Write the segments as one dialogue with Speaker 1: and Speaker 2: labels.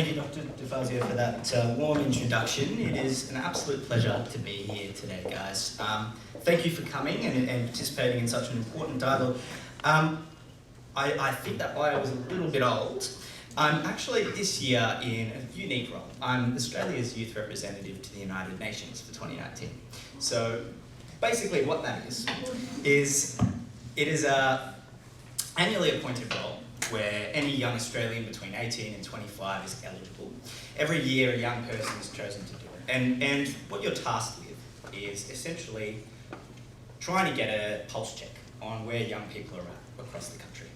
Speaker 1: Thank you, Dr. DeFazio, for that warm introduction. It is an absolute pleasure to be here today, guys. Thank you for coming and participating in such an important dialogue. I think that bio was a little bit old. I'm actually this year in a unique role. I'm Australia's youth representative to the United Nations for 2019. So basically what that is it is a annually appointed role where any young Australian between 18 and 25 is eligible. Every year a young person is chosen to do it. And what you're tasked with is essentially trying to get a pulse check on where young people are at across the country.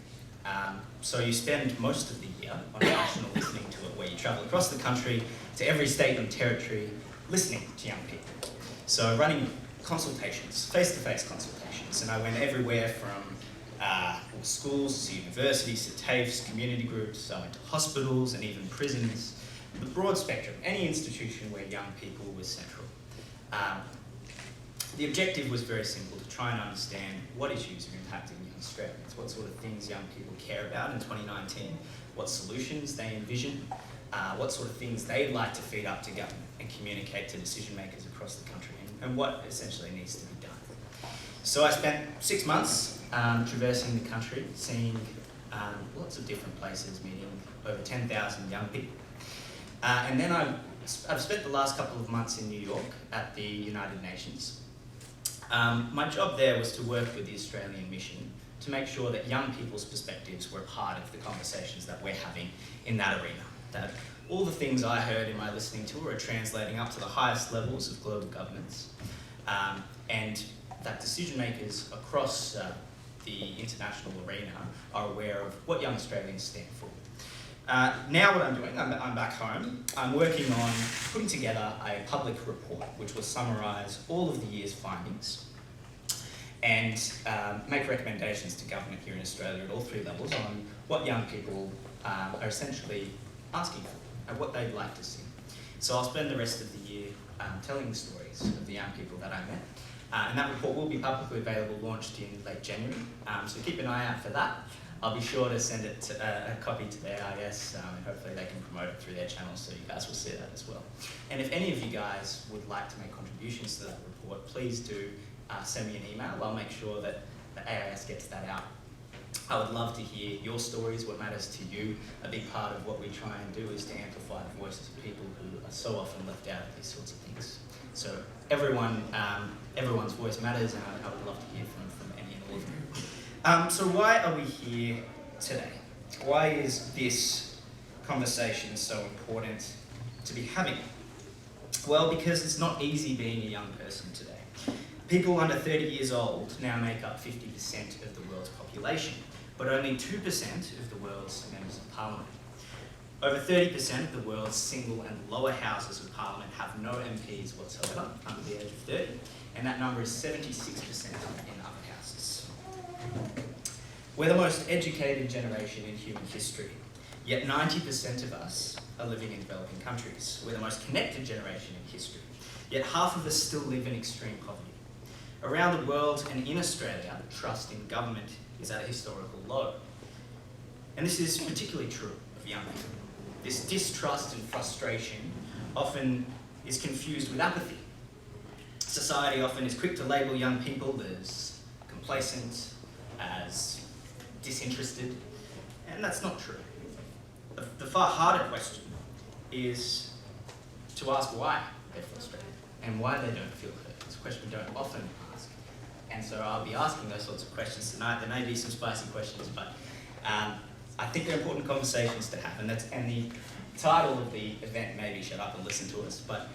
Speaker 1: So you spend most of the year on a national listening tour where you travel across the country to every state and territory listening to young people. So running consultations, face-to-face consultations, and I went everywhere from schools to universities to TAFEs, community groups, I went to hospitals and even prisons, the broad spectrum, any institution where young people were central. The objective was very simple, to try and understand what issues are impacting young Australians, what sort of things young people care about in 2019, what solutions they envision, what sort of things they'd like to feed up to government and communicate to decision makers across the country, and what essentially needs to be done. So I spent 6 months traversing the country, seeing lots of different places, meeting over 10,000 young people. And then I've spent the last couple of months in New York at the United Nations. My job there was to work with the Australian mission to make sure that young people's perspectives were part of the conversations that we're having in that arena. That all the things I heard in my listening tour are translating up to the highest levels of global governance, and that decision makers across the international arena are aware of what young Australians stand for. Now what I'm doing, I'm back home, I'm working on putting together a public report which will summarise all of the year's findings and make recommendations to government here in Australia at all three levels on what young people are essentially asking for and what they'd like to see. So I'll spend the rest of the year telling the stories of the young people that I met. And that report will be publicly available, launched in late January, so keep an eye out for that. I'll be sure to send it to, a copy to their IS, and hopefully they can promote it through their channels so you guys will see that as well. And if any of you guys would like to make contributions to that report, please do send me an email. I'll make sure that the AIS gets that out. I would love to hear your stories, what matters to you. A big part of what we try and do is to amplify the voices of people who are so often left out of these sorts of things. So everyone's voice matters, and I would love to hear from any and all of you. So why are we here today? Why is this conversation so important to be having? Well, because it's not easy being a young person today. People under 30 years old now make up 50% of the world's population, but only 2% of the world's members of parliament. Over 30% of the world's single and lower houses of parliament have no MPs whatsoever under the age of 30, and that number is 76% in other houses. We're the most educated generation in human history, yet 90% of us are living in developing countries. We're the most connected generation in history, yet half of us still live in extreme poverty. Around the world and in Australia, trust in government is at a historical low. And this is particularly true of young people. This distrust and frustration often is confused with apathy. Society often is quick to label young people as complacent, as disinterested, and that's not true. The far harder question is to ask why they're frustrated and why they don't feel heard. It's a question we don't often ask. And so I'll be asking those sorts of questions tonight. There may be some spicy questions, but I think they're important conversations to have, and the title of the event may be Shut Up and Listen to Us, but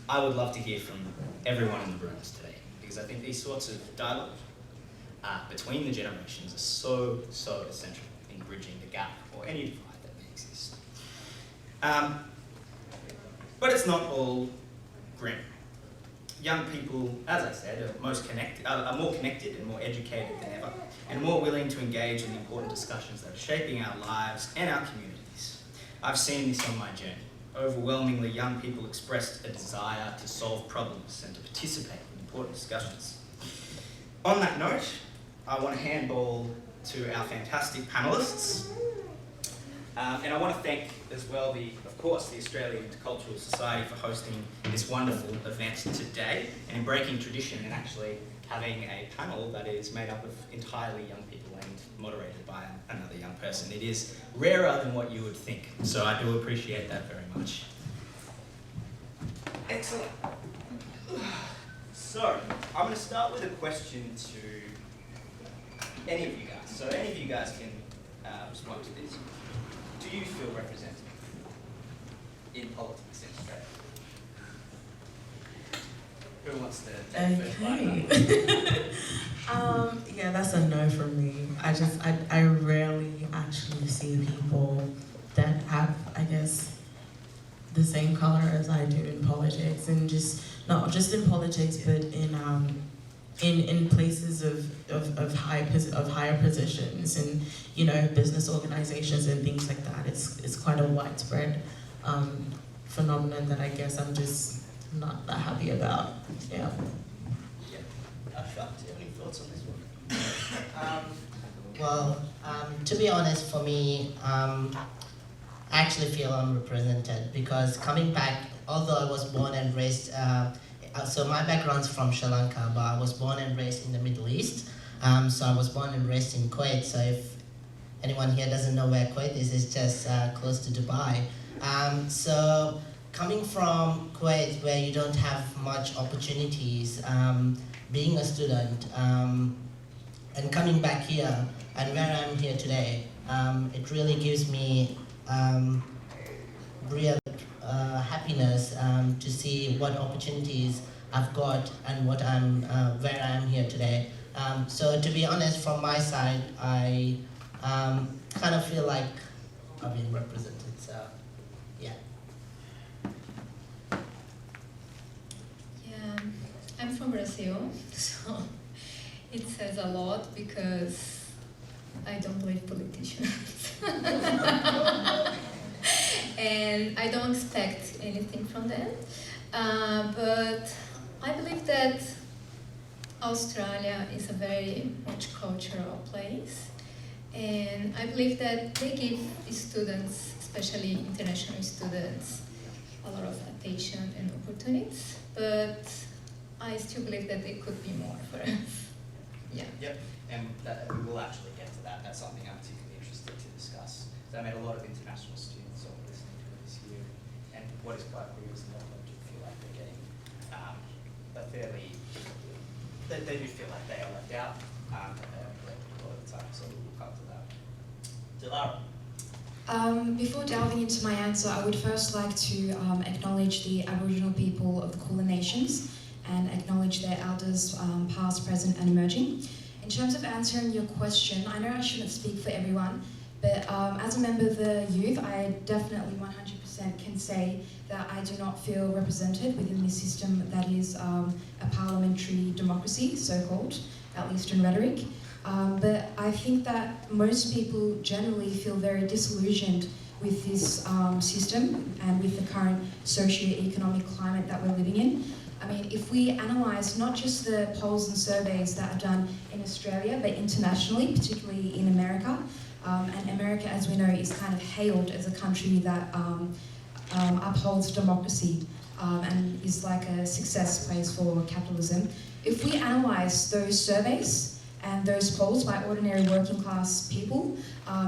Speaker 1: I would love to hear from everyone in the rooms today, because I think these sorts of dialogue between the generations are so essential in bridging the gap or any divide that may exist. But it's not all grim. Young people, as I said, are more connected and more educated than ever, and more willing to engage in the important discussions that are shaping our lives and our communities. I've seen this on my journey. Overwhelmingly, young people expressed a desire to solve problems and to participate in important discussions. On that note, I want to handball to our fantastic panellists. And I want to thank as well, of course, the Australian Intercultural Society for hosting this wonderful event today and in breaking tradition and actually having a panel that is made up of entirely young people and moderated by another young person. It is rarer than what you would think, so I do appreciate that very much. Excellent. So, I'm going to start with a question to any of you guys. So any of you guys can respond to this. Do you feel represented in politics in Australia? Who wants to take the first bite?
Speaker 2: Yeah, that's a no from me. I rarely actually see people that have, I guess, the same color as I do in politics, and just not just in politics, but in places of higher positions, and business organizations and things like that. It's quite a widespread phenomenon that I guess I'm just not that happy about. Yeah.
Speaker 1: Ashfaq, do you have any thoughts on this one?
Speaker 3: Well, to be honest, for me, I actually feel unrepresented because coming back, although I was born and raised, so my background's from Sri Lanka, but I was born and raised in the Middle East. So I was born and raised in Kuwait. So if anyone here doesn't know where Kuwait is, it's just close to Dubai. So coming from Kuwait, where you don't have much opportunities, being a student, and coming back here, and where I'm here today, it really gives me real happiness to see what opportunities I've got and what where I am here today. So to be honest, from my side, I kind of feel like I've been represented. So yeah.
Speaker 4: Yeah, I'm from Brazil, so it says a lot because I don't believe politicians. And I don't expect anything from them. But I believe that Australia is a very much cultural place. And I believe that they give students, especially international students, a lot of attention and opportunities. But I still believe that there could be more for us. Yeah.
Speaker 1: Yep, and we will actually get to that. That's something I'm particularly interested to discuss. So I met a lot of international students over listening to it this year, and what is quite clear is a lot of them do feel like they're getting they do feel like they are left out, but they are neglected a lot of the time, so we'll come to that. Dilara?
Speaker 5: Before delving into my answer, I would first like to acknowledge the Aboriginal people of the Kulin Nations and acknowledge their elders, past, present and emerging. In terms of answering your question, I know I shouldn't speak for everyone, but as a member of the youth, I definitely 100% can say that I do not feel represented within this system that is a parliamentary democracy, so-called, at least in rhetoric. But I think that most people generally feel very disillusioned with this system and with the current socio-economic climate that we're living in. I mean, if we analyse not just the polls and surveys that are done in Australia, but internationally, particularly in America, and America, as we know, is kind of hailed as a country that upholds democracy and is like a success place for capitalism. If we analyse those surveys and those polls by ordinary working class people,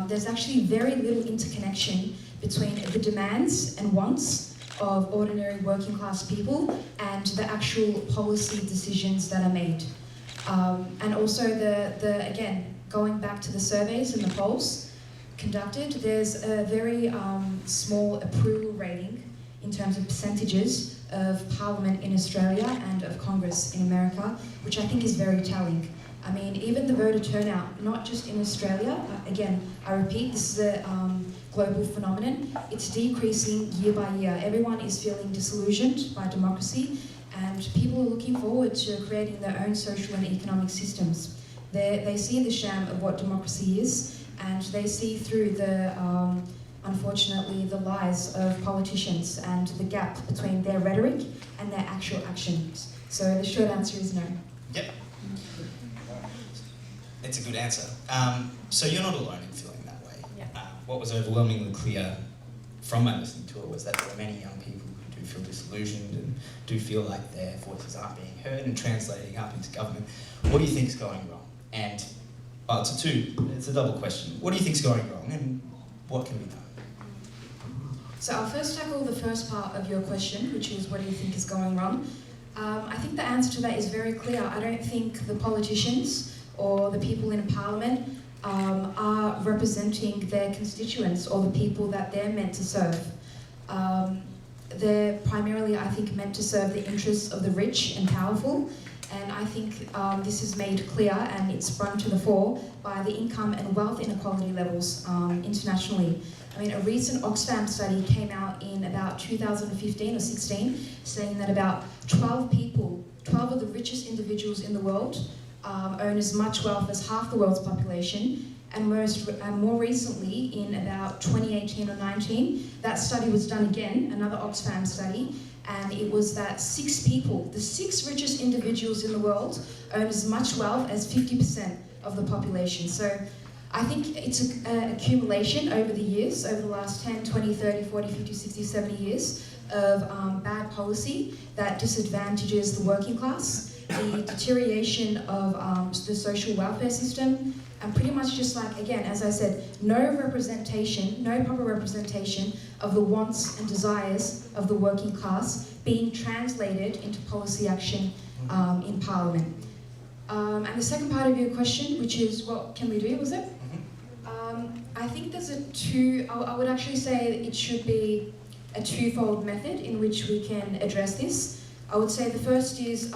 Speaker 5: there's actually very little interconnection between the demands and wants of ordinary working class people and the actual policy decisions that are made. And also again, going back to the surveys and the polls conducted, there's a very small approval rating in terms of percentages of Parliament in Australia and of Congress in America, which I think is very telling. I mean, even the voter turnout, not just in Australia, again, I repeat, this is a global phenomenon. It's decreasing year by year. Everyone is feeling disillusioned by democracy, and people are looking forward to creating their own social and economic systems. They see the sham of what democracy is, and they see through the, unfortunately, the lies of politicians and the gap between their rhetoric and their actual actions. So the short answer is no.
Speaker 1: Yep. It's a good answer. So you're not alone in feeling that way.
Speaker 5: Yeah.
Speaker 1: what was overwhelmingly clear from my listening to it was that there are many young people who do feel disillusioned and do feel like their voices aren't being heard and translating up into government. What do you think is going wrong? And, well, it's a double question. What do you think is going wrong and what can be done?
Speaker 5: So I'll first tackle the first part of your question, which is what do you think is going wrong? I think the answer to that is very clear. I don't think the politicians or the people in Parliament are representing their constituents or the people that they're meant to serve. They're primarily, I think, meant to serve the interests of the rich and powerful, and I think this is made clear and it's brought to the fore by the income and wealth inequality levels internationally. I mean, a recent Oxfam study came out in about 2015 or 16, saying that about 12 of the richest individuals in the world own as much wealth as half the world's population, and more recently, in about 2018 or 19, that study was done again, another Oxfam study, and it was that 6 people, the 6 richest individuals in the world, own as much wealth as 50% of the population. So I think it's an accumulation over the years, over the last 10, 20, 30, 40, 50, 60, 70 years of bad policy that disadvantages the working class, the deterioration of the social welfare system, and pretty much just like, again, as I said, no representation, no proper representation of the wants and desires of the working class being translated into policy action in Parliament. And the second part of your question, which is what can we do, was it? I think there's I would actually say it should be a twofold method in which we can address this. I would say the first is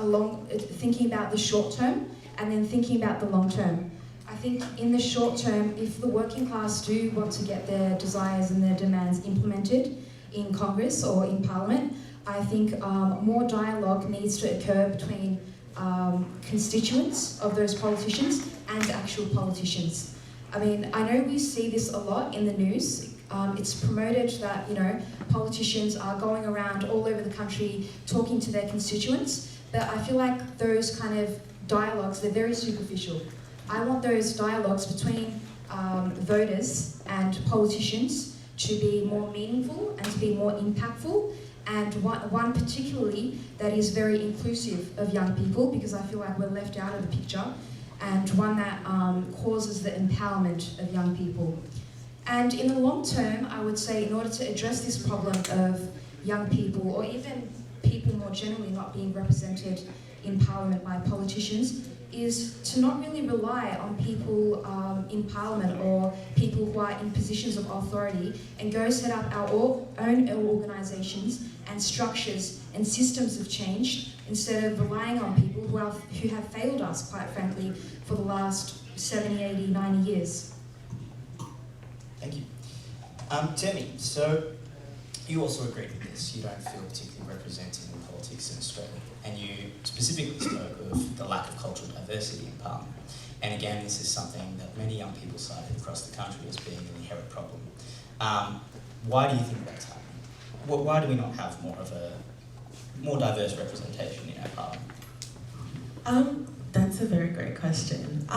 Speaker 5: thinking about the short term and then thinking about the long term. I think in the short term, if the working class do want to get their desires and their demands implemented in Congress or in Parliament, I think more dialogue needs to occur between constituents of those politicians and actual politicians. I mean, I know we see this a lot in the news. It's promoted that, politicians are going around all over the country talking to their constituents, but I feel like those kind of dialogues, they're very superficial. I want those dialogues between voters and politicians to be more meaningful and to be more impactful, and one particularly that is very inclusive of young people, because I feel like we're left out of the picture, and one that causes the empowerment of young people. And in the long term, I would say in order to address this problem of young people, or even people more generally not being represented in Parliament by politicians, is to not really rely on people in Parliament or people who are in positions of authority, and go set up our own organisations and structures and systems of change, instead of relying on people who have failed us, quite frankly, for the last 70, 80, 90 years.
Speaker 1: Thank you. Temi, so you also agreed with this. You don't feel particularly represented in politics in Australia, and you specifically spoke of the lack of cultural diversity in Parliament. And again, this is something that many young people cited across the country as being an inherent problem. Why do you think that's happening? Why do we not have more diverse representation in our Parliament?
Speaker 2: That's a very great question.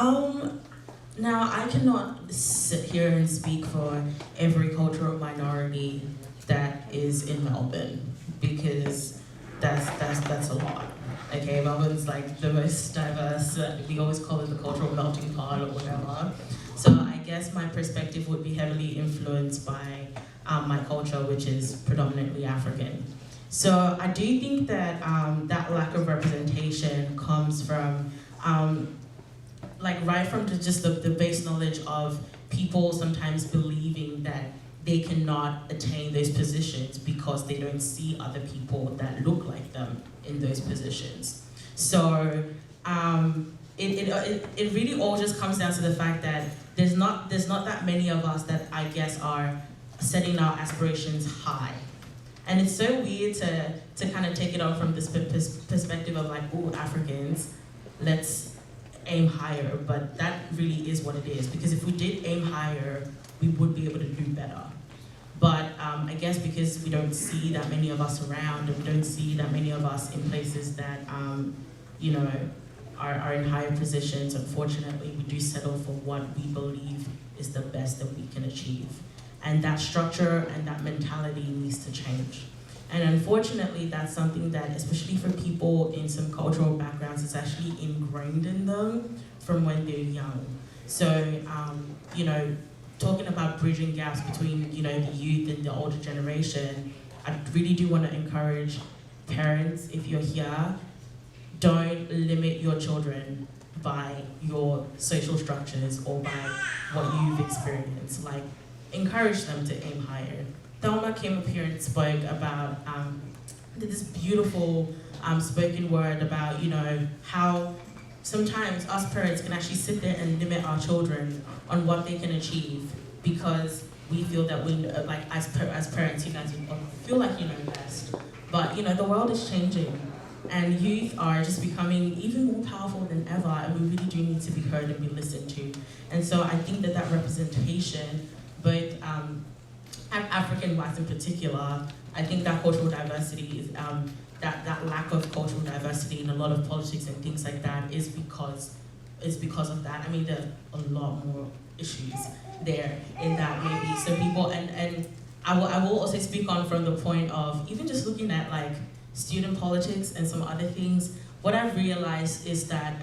Speaker 2: Now, I cannot sit here and speak for every cultural minority that is in Melbourne, because that's a lot. Okay, Melbourne's like the most diverse. We always call it the cultural melting pot or whatever. So I guess my perspective would be heavily influenced by my culture, which is predominantly African. So I do think that that lack of representation comes from right from just the base knowledge of people sometimes believing that they cannot attain those positions because they don't see other people that look like them in those positions. So it really all just comes down to the fact that there's not that many of us that I guess are setting our aspirations high. And it's so weird to kind of take it on from this perspective of like, oh, Africans, let's aim higher, but that really is what it is, because if we did aim higher, we would be able to do better. But I guess because we don't see that many of us around, and we don't see that many of us in places that are in higher positions, unfortunately, we do settle for what we believe is the best that we can achieve. And that structure and that mentality needs to change. And unfortunately, that's something that, especially for people in some cultural backgrounds, is actually ingrained in them from when they're young. So, talking about bridging gaps between, the youth and the older generation, I really do want to encourage parents, if you're here, don't limit your children by your social structures or by what you've experienced. Like, encourage them to aim higher. Thelma came up here and spoke about, did this beautiful spoken word about, how sometimes us parents can actually sit there and limit our children on what they can achieve because we feel that we, like as parents, you guys feel like you know best. But the world is changing and youth are just becoming even more powerful than ever, and we really do need to be heard and be listened to. And so I think that representation, both African whites in particular, I think that cultural diversity is, that lack of cultural diversity in a lot of politics and things like that is because of that. I mean, there are a lot more issues there in that maybe. So people, and I will also speak on from the point of even just looking at like student politics and some other things, what I've realized is that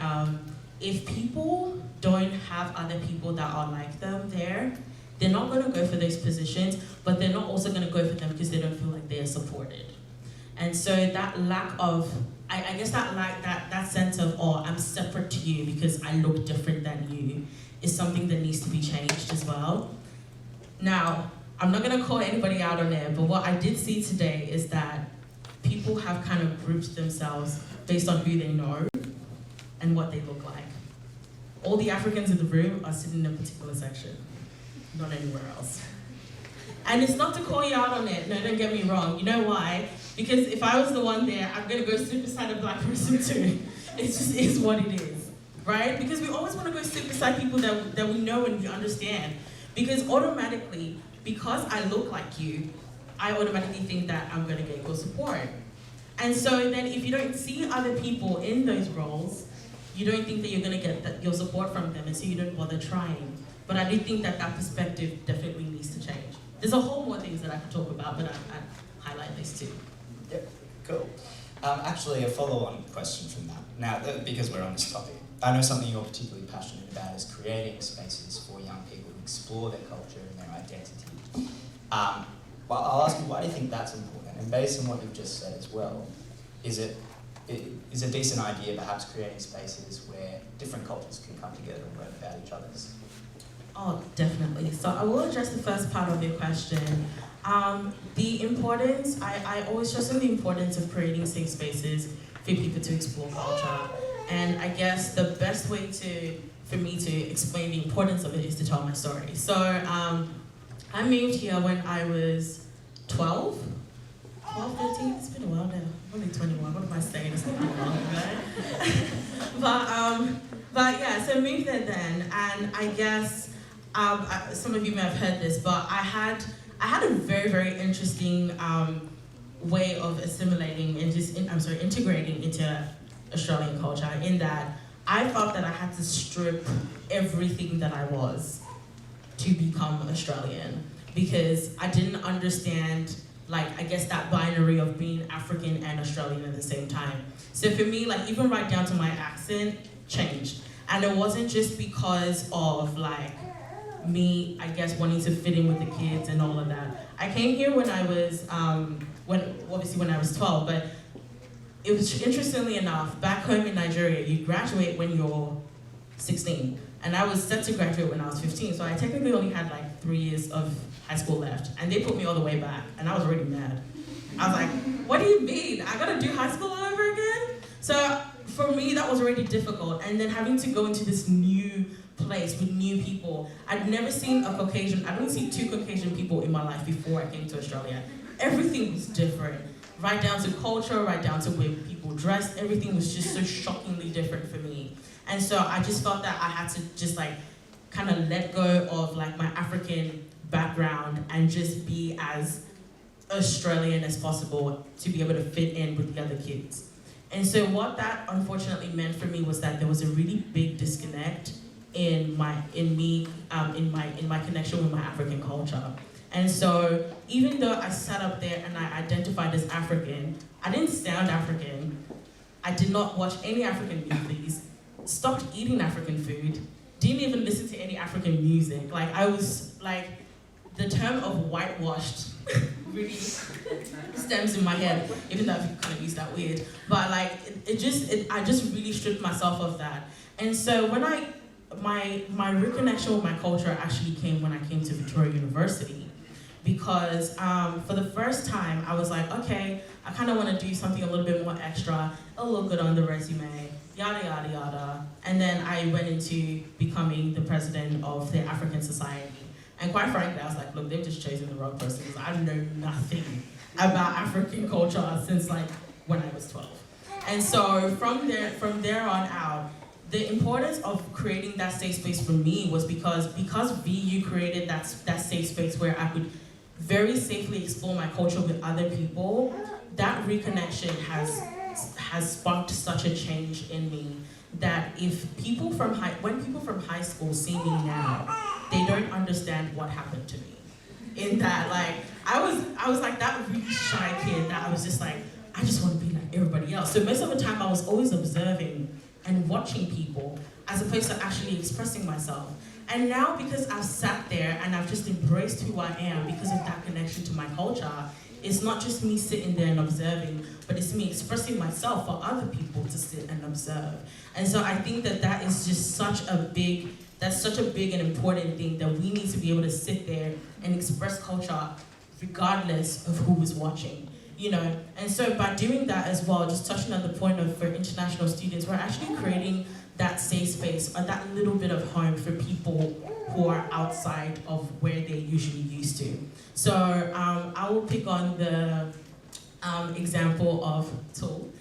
Speaker 2: if people don't have other people that are like them there, they're not going to go for those positions, but they're not also going to go for them because they don't feel like they're supported. And so that lack of, I guess that sense of, oh, I'm separate to you because I look different than you, is something that needs to be changed as well. Now, I'm not going to call anybody out on it, but what I did see today is that people have kind of grouped themselves based on who they know and what they look like. All the Africans in the room are sitting in a particular section, not anywhere else. And it's not to call you out on it, no, don't get me wrong. You know why? Because if I was the one there, I'm gonna go sit beside a black person too. It just is what it is, right? Because we always wanna go sit beside people that we know and we understand. Because automatically, because I look like you, I automatically think that I'm gonna get your support. And so then if you don't see other people in those roles, you don't think that you're gonna get your support from them, and so you don't bother trying. But I do think that perspective definitely needs to change. There's a whole more things that I could talk about, but I highlight these two.
Speaker 1: Yep, cool. Actually, a follow-on question from that. Now, because we're on this topic, I know something you're particularly passionate about is creating spaces for young people to explore their culture and their identity. Well, I'll ask you, why do you think that's important? And based on what you've just said as well, is it a decent idea perhaps creating spaces where different cultures can come together and learn about each other's?
Speaker 2: Oh, definitely. So I will address the first part of your question. The importance, I always stress on the importance of creating safe spaces for people to explore culture. And I guess the best way for me to explain the importance of it is to tell my story. So I moved here when I was 12, 13, it's been a while now. I'm only 21, what am I saying? It's not been a while, right? But yeah, so I moved there then, and I guess some of you may have heard this, but I had a very, very interesting way of assimilating and integrating into Australian culture, in that I felt that I had to strip everything that I was to become Australian, because I didn't understand, like, I guess that binary of being African and Australian at the same time. So for me, like, even right down to my accent changed. And it wasn't just because of, like, me, I guess, wanting to fit in with the kids and all of that. I came here when I was, when I was 12, but it was, interestingly enough, back home in Nigeria, you graduate when you're 16. And I was set to graduate when I was 15, so I technically only had like 3 years of high school left. And they put me all the way back, and I was already mad. I was like, what do you mean? I gotta do high school all over again? So for me, that was already difficult. And then having to go into this new place with new people. I'd never seen I'd only seen 2 Caucasian people in my life before I came to Australia. Everything was different. Right down to culture, right down to way people dressed, everything was just so shockingly different for me. And so I just felt that I had to just like kind of let go of like my African background and just be as Australian as possible to be able to fit in with the other kids. And so what that unfortunately meant for me was that there was a really big disconnect in my connection with my African culture. And so even though I sat up there and I identified as African, I didn't sound African. I did not watch any African movies, stopped eating African food, didn't even listen to any African music. Like, I was like, the term of whitewashed really stems in my head, even though I kind of use that weird. But like, I just really stripped myself of that. And so when my reconnection with my culture actually came when I came to Victorian University, because for the first time I was like, okay, I kind of want to do something a little bit more extra, it'll look good on the resume, yada yada yada. And then I went into becoming the president of the African Society. And quite frankly, I was like, look, they've just chosen the wrong person, because I know nothing about African culture since like when I was 12. And so from there on out, the importance of creating that safe space for me was because VU created that safe space where I could very safely explore my culture with other people. That reconnection has sparked such a change in me that when people from high school see me now, they don't understand what happened to me. In that, like, I was like that really shy kid that I was just like, I just want to be like everybody else. So most of the time I was always observing and watching people as opposed to actually expressing myself. And now, because I've sat there and I've just embraced who I am because of that connection to my culture, it's not just me sitting there and observing, but it's me expressing myself for other people to sit and observe. And so I think that is just such a big and important thing, that we need to be able to sit there and express culture regardless of who is watching. You know, and so by doing that as well, just touching on the point of for international students, we're actually creating that safe space or that little bit of home for people who are outside of where they usually used to. So I will pick on the example of Tul.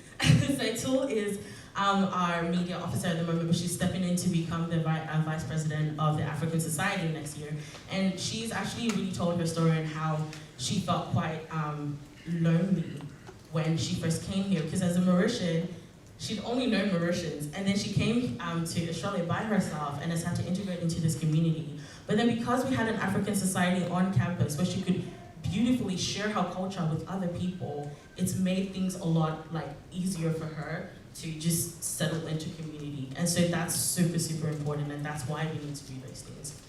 Speaker 2: So Tul is our media officer at the moment, but she's stepping in to become the vice president of the African Society next year. And she's actually really told her story and how she felt quite lonely when she first came here, because as a Mauritian, she'd only known Mauritians, and then she came to Australia by herself and has had to integrate into this community. But then because we had an African Society on campus where she could beautifully share her culture with other people, it's made things a lot like easier for her to just settle into community. And so that's super, super important, and that's why we need to do those things.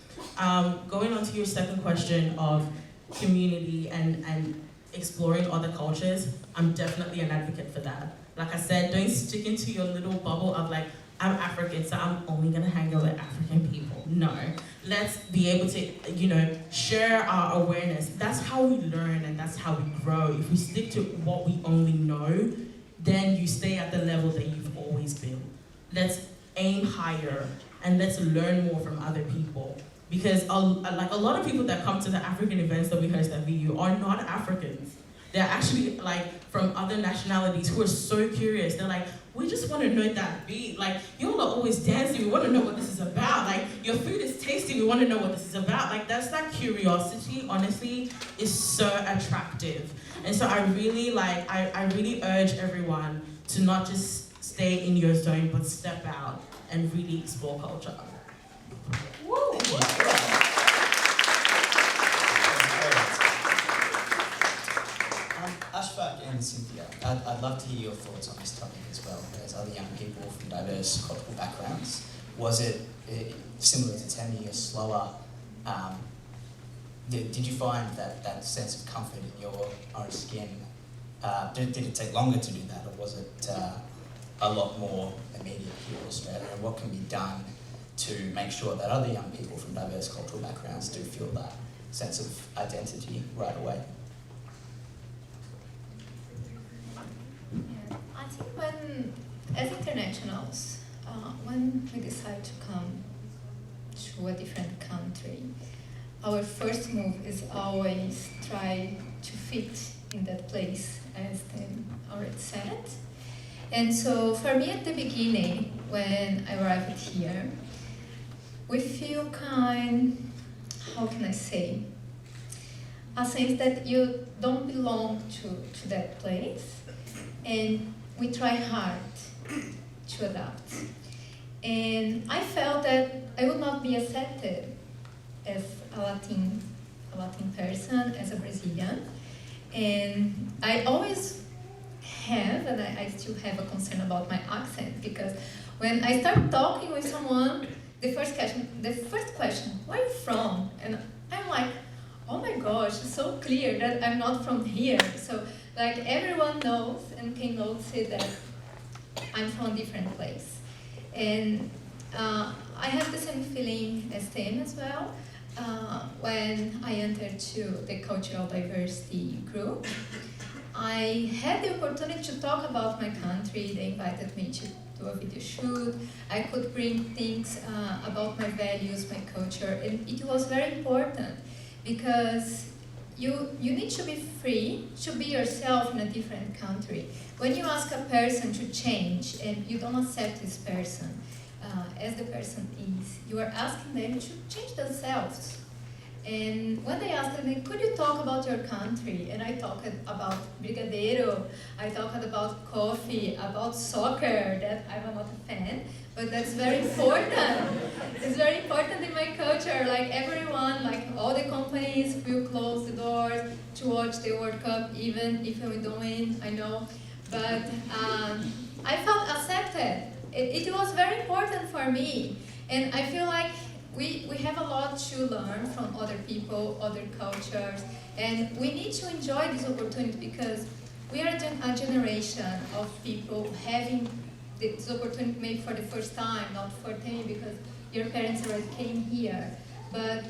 Speaker 2: Going on to your second question of community and exploring other cultures, I'm definitely an advocate for that. Like I said, don't stick into your little bubble of like, I'm African, so I'm only gonna hang out with African people. No, let's be able to, you know, share our awareness. That's how we learn and that's how we grow. If we stick to what we only know, then you stay at the level that you've always been. Let's aim higher and let's learn more from other people. Because like a lot of people that come to the African events that we host at VU are not Africans. They're actually like from other nationalities who are so curious. They're like, we just want to know that beat. Like, y'all are always dancing. We want to know what this is about. Like, your food is tasty. We want to know what this is about. Like, that's that curiosity, honestly, is so attractive. And so I really urge everyone to not just stay in your zone, but step out and really explore culture. Woo!
Speaker 1: Ashfaq and Cynthia, I'd love to hear your thoughts on this topic as well, as other young people from diverse cultural backgrounds. Was it similar to Temi, a slower, did you find that sense of comfort in your own skin? Did it take longer to do that, or was it a lot more immediate here in Australia? And what can be done to make sure that other young people from diverse cultural backgrounds do feel that sense of identity right away?
Speaker 4: I think as internationals, when we decide to come to a different country, our first move is always try to fit in that place, as Tim already said. And so for me at the beginning, when I arrived here, we feel how can I say, a sense that you don't belong to that place, and we try hard to adapt. And I felt that I would not be accepted as a Latin a lot in person as a Brazilian. And I always have, and I still have a concern about my accent, because when I start talking with someone, the first question, where are you from? And I'm like, oh my gosh, it's so clear that I'm not from here. So like everyone knows and can notice that I'm from a different place. And I have the same feeling as Temi as well. When I entered to the cultural diversity group, I had the opportunity to talk about my country. They invited me to do a video shoot. I could bring things about my values, my culture, and it was very important because you need to be free to be yourself in a different country. When you ask a person to change and you don't accept this person as the person is, you are asking them to change themselves. And when they asked me, could you talk about your country? And I talked about brigadeiro, I talked about coffee, about soccer, that I'm not a fan, but that's very important. It's very important in my culture. Like everyone, like all the companies will close the doors to watch the World Cup, even if we don't win, I know. But I felt accepted. It was very important for me. And I feel like we have a lot to learn from other people, other cultures, and we need to enjoy this opportunity because we are a generation of people having this opportunity maybe for the first time, not for Temi because your parents already came here. But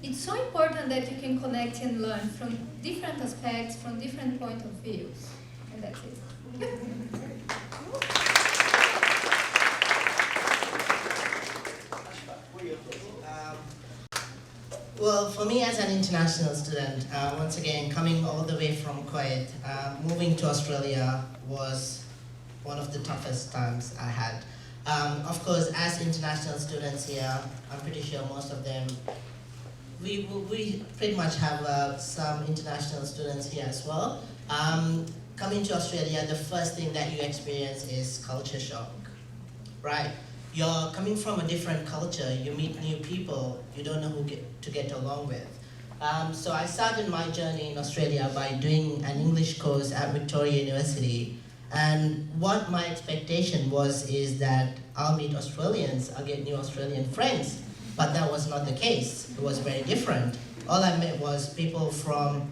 Speaker 4: it's so important that you can connect and learn from different aspects, from different point of view. And that's it.
Speaker 3: Well, for me as an international student, once again, coming all the way from Kuwait, moving to Australia was one of the toughest times I had. Of course, as international students here, I'm pretty sure most of them, we pretty much have some international students here as well. Coming to Australia, the first thing that you experience is culture shock, right? You're coming from a different culture, you meet new people, you don't know who to get along with. So I started my journey in Australia by doing an English course at Victorian University. And what my expectation was is that I'll meet Australians, I'll get new Australian friends. But that was not the case, it was very different. All I met was people from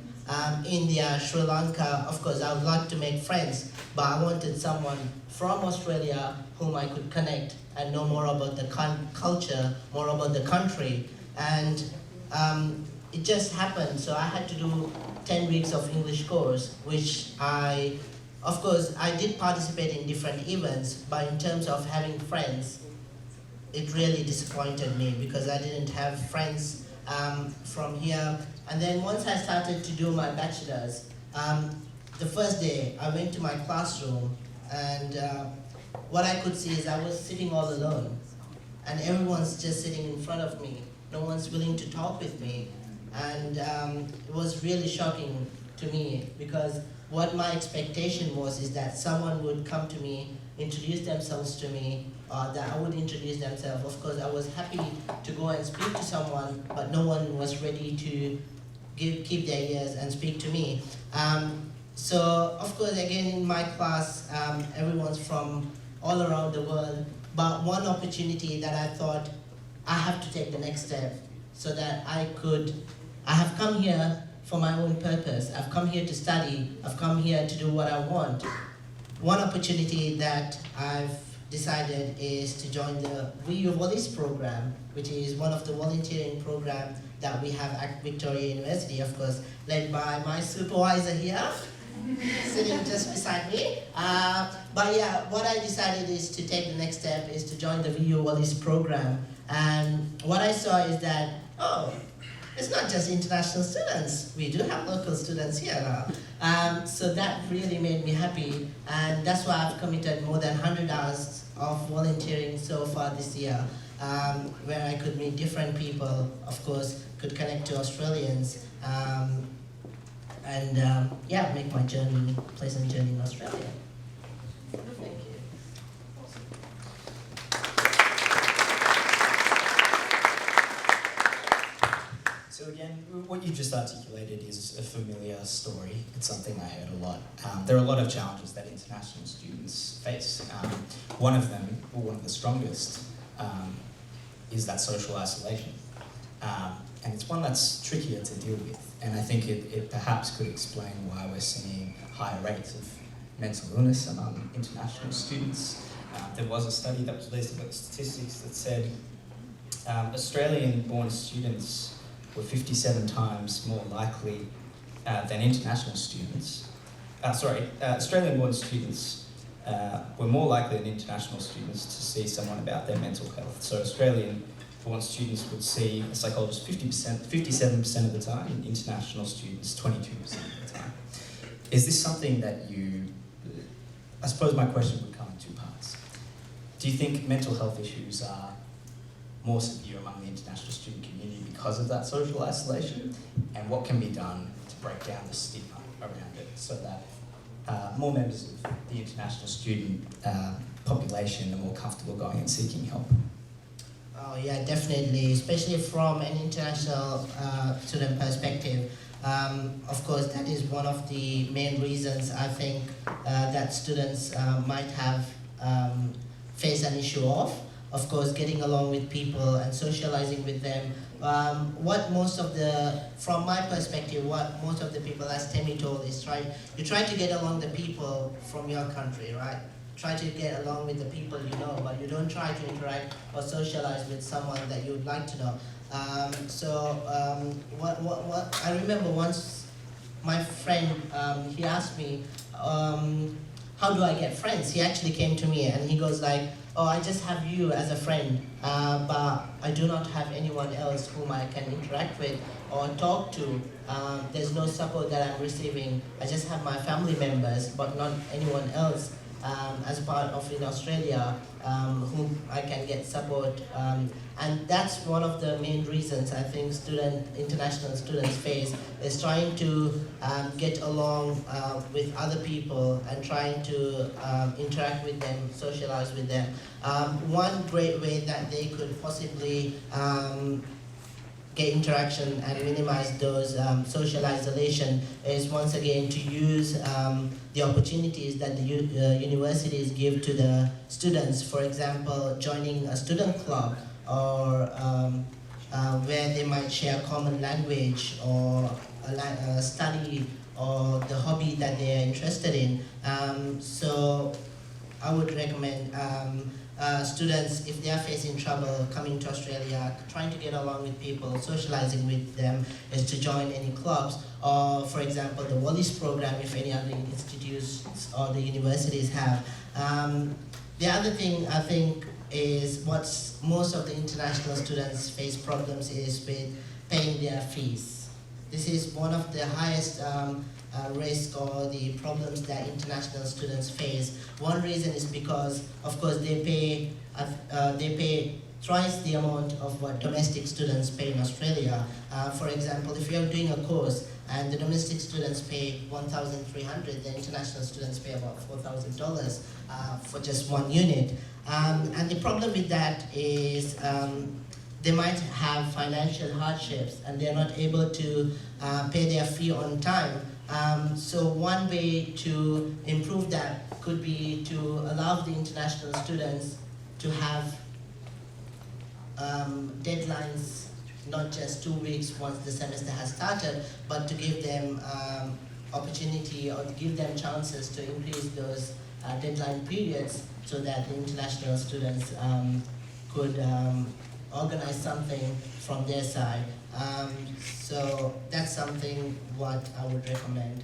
Speaker 3: India, Sri Lanka. Of course, I would like to make friends, but I wanted someone from Australia whom I could connect and know more about the culture, more about the country. And it just happened, so I had to do 10 weeks of English course, which of course, I did participate in different events, but in terms of having friends, it really disappointed me because I didn't have friends from here. And then once I started to do my bachelor's, the first day I went to my classroom and what I could see is I was sitting all alone and everyone's just sitting in front of me. No one's willing to talk with me. And it was really shocking to me because what my expectation was is that someone would come to me, introduce themselves to me, that I would introduce themselves. Of course, I was happy to go and speak to someone, but no one was ready to keep their ears and speak to me. So, of course, again, in my class, everyone's from all around the world, but one opportunity that I thought I have to take the next step so that I have come here for my own purpose. I've come here to study, I've come here to do what I want. One opportunity that I've decided is to join the VU Volleys program, which is one of the volunteering programs that we have at Victorian University, of course, led by my supervisor here, sitting just beside me. But yeah, what I decided is to take the next step is to join the VU Volleys program. And what I saw is that, oh, it's not just international students. We do have local students here now. So that really made me happy. And that's why I've committed more than 100 hours of volunteering so far this year, where I could meet different people, of course, could connect to Australians, and yeah, make my journey, pleasant journey in Australia. Thank you.
Speaker 1: So again, what
Speaker 6: you just articulated is a familiar story. It's something I heard a lot. There are a lot of challenges that international students face. One of them, or one of the strongest, is that social isolation. And it's one that's trickier to deal with. And I think it perhaps could explain why we're seeing higher rates of mental illness among international students. There was a study that was released about statistics that said Australian-born students were 57 times more likely than international students. Australian-born students were more likely than international students to see someone about their mental health. So Australian-born students would see a psychologist 57% of the time, and international students 22% of the time. Is this something that I suppose my question would come in two parts. Do you think mental health issues are more severe among the international student community because of that social isolation? And what can be done to break down the stigma around it so that more members of the international student population are more comfortable going and seeking help?
Speaker 3: Oh yeah, definitely, especially from an international student perspective. Of course, that is one of the main reasons I think that students might have faced an issue of. Of course, getting along with people and socializing with them. From my perspective, what most of the people, as Temi told, is you try to get along the people from your country, right? Try to get along with the people you know, but you don't try to interact or socialize with someone that you would like to know. I remember once my friend, he asked me, how do I get friends? He actually came to me and he goes like, oh, I just have you as a friend, but I do not have anyone else whom I can interact with or talk to. There's no support that I'm receiving. I just have my family members, but not anyone else as part of in Australia whom I can get support. And that's one of the main reasons I think international students face, is trying to get along with other people and trying to interact with them, socialize with them. One great way that they could possibly get interaction and minimize those social isolation is once again to use the opportunities that the universities give to the students. For example, joining a student club, or where they might share common language or a study or the hobby that they are interested in. So I would recommend students, if they are facing trouble coming to Australia, trying to get along with people, socializing with them, is to join any clubs, or for example the Wallis program, if any other institutes or the universities have. The other thing I think is what most of the international students face problems is with paying their fees. This is one of the highest risk or the problems that international students face. One reason is because, of course, they pay twice the amount of what domestic students pay in Australia. For example, if you're doing a course and the domestic students pay $1,300, the international students pay about $4,000 for just one unit. And the problem with that is they might have financial hardships and they're not able to pay their fee on time. So one way to improve that could be to allow the international students to have deadlines, not just 2 weeks once the semester has started, but to give them opportunity or to give them chances to increase those deadline periods so that the international students could organize something from their side. So that's something what I would recommend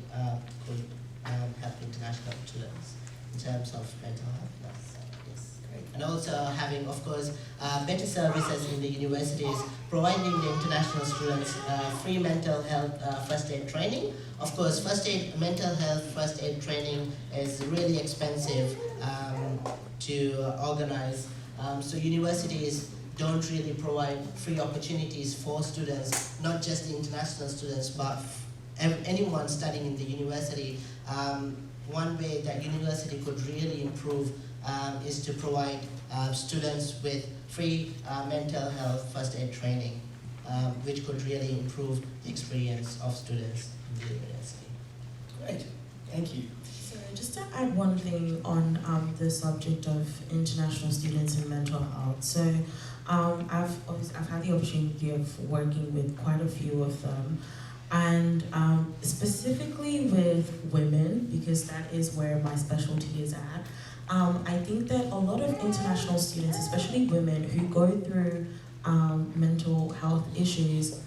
Speaker 3: could help international students in terms of mental health. Yes, great. And also having, of course, better services in the universities, providing the international students free mental health first aid training. Of course, mental health first aid training is really expensive to organize. So universities don't really provide free opportunities for students, not just the international students, but anyone studying in the university. One way that university could really improve is to provide students with free mental health first aid training. which could really improve the experience of students in the university.
Speaker 6: Great, thank you.
Speaker 2: So just to add one thing on the subject of international students and mental health. So I've had the opportunity of working with quite a few of them, and specifically with women, because that is where my specialty is at. I think that a lot of international students, especially women who go through mental health issues,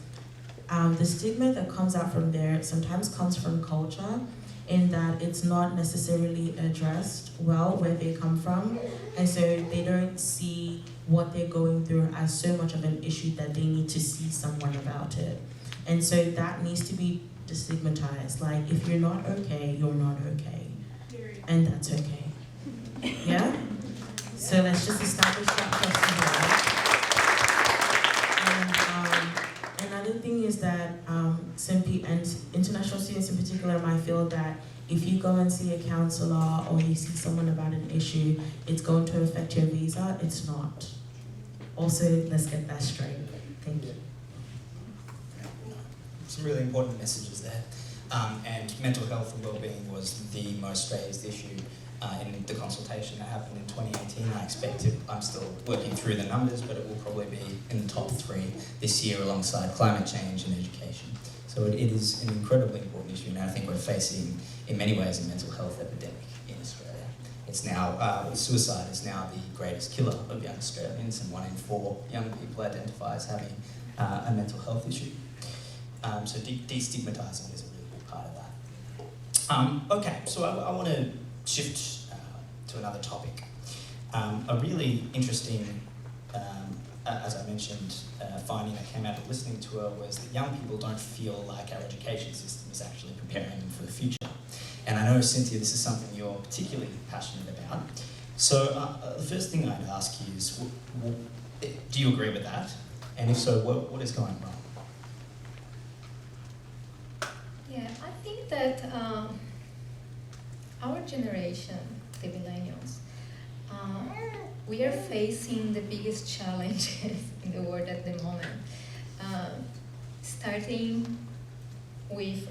Speaker 2: the stigma that comes out from there sometimes comes from culture, in that it's not necessarily addressed well where they come from, and so they don't see what they're going through as so much of an issue that they need to see someone about it. And so that needs to be destigmatized. Like, if you're not okay, you're not okay. And that's okay. Yeah? So let's just establish that first of all. And another thing is that and international students in particular might feel that if you go and see a counselor or you see someone about an issue, it's going to affect your visa. It's not. Also, let's get that straight. Thank you.
Speaker 6: Some really important messages there. And mental health and wellbeing was the most raised issue in the consultation that happened in 2018. I expect I'm still working through the numbers, but it will probably be in the top 3 this year alongside climate change and education. So it is an incredibly important issue, and I think we're facing, in many ways, a mental health epidemic in Australia. It's now, suicide is now the greatest killer of young Australians, and 1 in 4 young people identify as having a mental health issue. So destigmatising is a really big part of that. Okay, so I want to shift to another topic. A really interesting, as I mentioned, finding that came out of listening to her was that young people don't feel like our education system is actually preparing them for the future. And I know, Cynthia, this is something you're particularly passionate about. So the first thing I'd ask you is, do you agree with that? And if so, what is going wrong?
Speaker 4: Yeah, I think that our generation, the millennials, we are facing the biggest challenges in the world at the moment. Starting with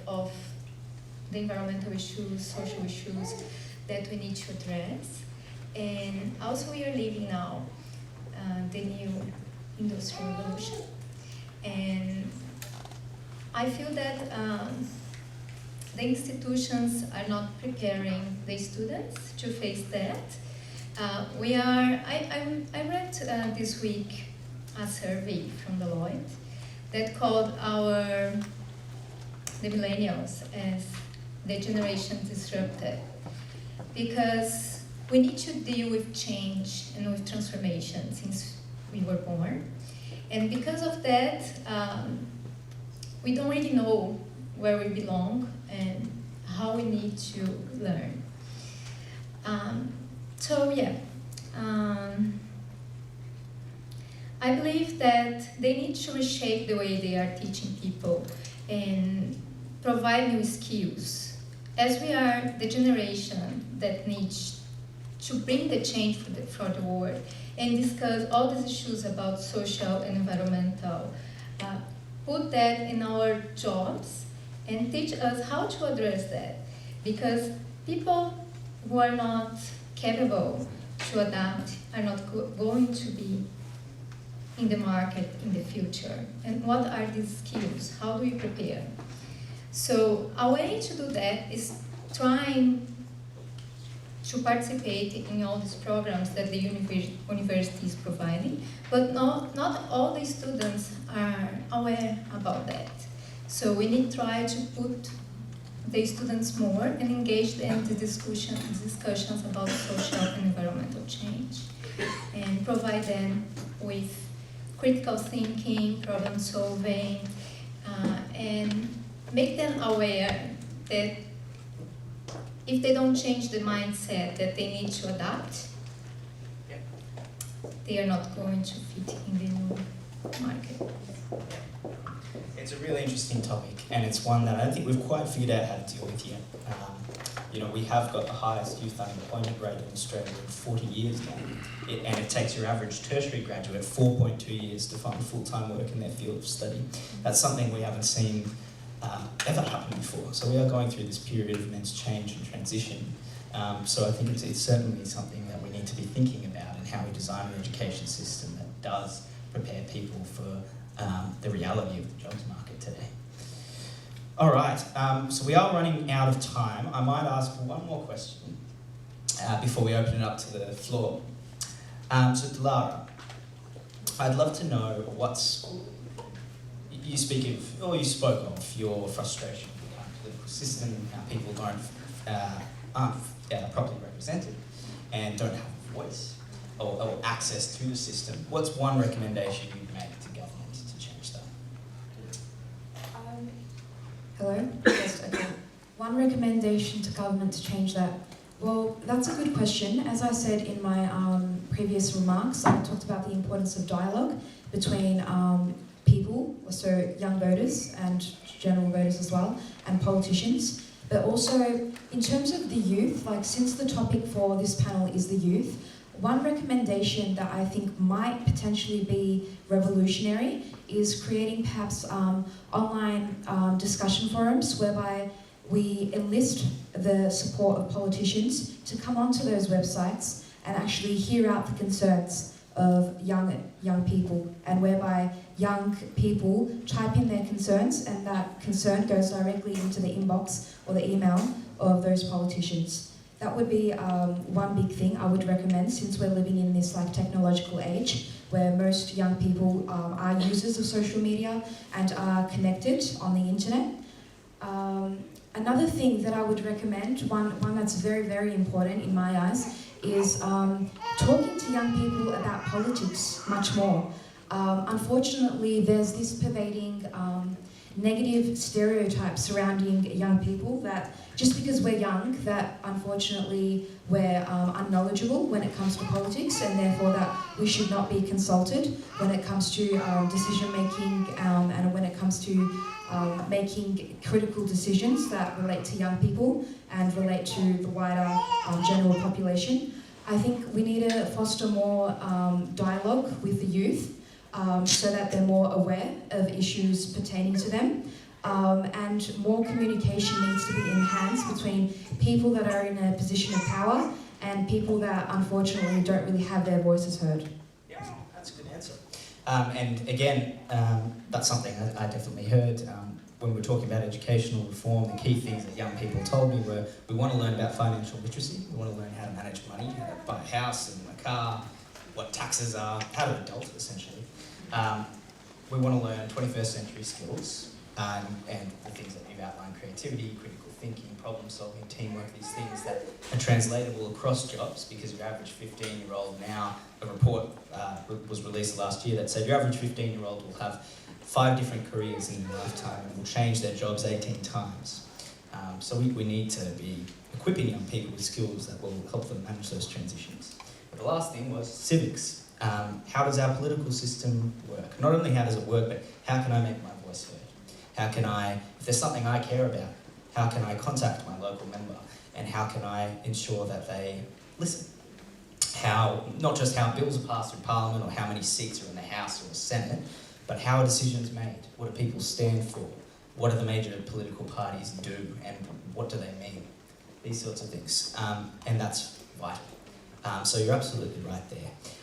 Speaker 4: the environmental issues, social issues that we need to address. And also we are living now the new industrial revolution. And I feel that the institutions are not preparing the students to face that. I read this week a survey from Deloitte that called the millennials as the generation disrupted, because we need to deal with change and with transformation since we were born. And because of that, we don't really know where we belong and how we need to learn. I believe that they need to reshape the way they are teaching people and provide new skills, as we are the generation that needs to bring the change for the world and discuss all these issues about social and environmental, put that in our jobs and teach us how to address that, because people who are not capable to adapt are not going to be in the market in the future. And what are these skills? How do we prepare? So a way to do that is trying to participate in all these programs that the university is providing, but not all the students are aware about that. So we need to try to put the students more and engage them in the discussions about social and environmental change, and provide them with critical thinking, problem solving, and make them aware that if they don't change the mindset that they need to adapt, they are not going to fit in the new market.
Speaker 6: It's a really interesting topic, and it's one that I don't think we've quite figured out how to deal with yet. we have got the highest youth unemployment rate in Australia in 40 years now. And it takes your average tertiary graduate 4.2 years to find full-time work in their field of study. That's something we haven't seen ever happen before. So we are going through this period of immense change and transition. So I think it's certainly something that we need to be thinking about, and how we design an education system that does prepare people for the reality of the jobs market today. All right, so we are running out of time. I might ask one more question before we open it up to the floor. So Dilara, I'd love to know you spoke of your frustration with the current political system, and how people aren't properly represented and don't have a voice or access to the system. What's one recommendation you'd make to government to change that?
Speaker 5: Hello? Yes, okay. One recommendation to government to change that. Well, that's a good question. As I said in my previous remarks, I talked about the importance of dialogue between people, so young voters and general voters as well, and politicians. But also, in terms of the youth, since the topic for this panel is the youth, one recommendation that I think might potentially be revolutionary is creating perhaps online discussion forums whereby we enlist the support of politicians to come onto those websites and actually hear out the concerns of young people, and whereby young people type in their concerns, and that concern goes directly into the inbox or the email of those politicians. That would be one big thing I would recommend, since we're living in this technological age where most young people are users of social media and are connected on the internet. Another thing that I would recommend, one that's very, very important in my eyes, is talking to young people about politics much more. Unfortunately, there's this pervading negative stereotype surrounding young people that just because we're young, that unfortunately we're unknowledgeable when it comes to politics, and therefore that we should not be consulted when it comes to decision making and when it comes to making critical decisions that relate to young people and relate to the wider general population. I think we need to foster more dialogue with the youth so that they're more aware of issues pertaining to them. And more communication needs to be enhanced between people that are in a position of power and people that unfortunately don't really have their voices heard.
Speaker 6: Yeah, that's a good answer. And again, that's something I definitely heard when we were talking about educational reform. The key things that young people told me were, we want to learn about financial literacy, we want to learn how to manage money, how to buy a house and a car, what taxes are, how to adult essentially. We want to learn 21st century skills and the things that you've outlined: creativity, critical thinking, problem solving, teamwork, these things that are translatable across jobs, because your average 15-year-old now, a report was released last year that said your average 15-year-old will have 5 different careers in their lifetime and will change their jobs 18 times. So we need to be equipping young people with skills that will help them manage those transitions. But the last thing was civics. How does our political system work? Not only how does it work, but how can I make my voice heard? How can I, if there's something I care about, how can I contact my local member? And how can I ensure that they listen? Not just how bills are passed through Parliament or how many seats are in the House or the Senate, but how are decisions made? What do people stand for? What do the major political parties do, and what do they mean? These sorts of things. And that's vital. So you're absolutely right there.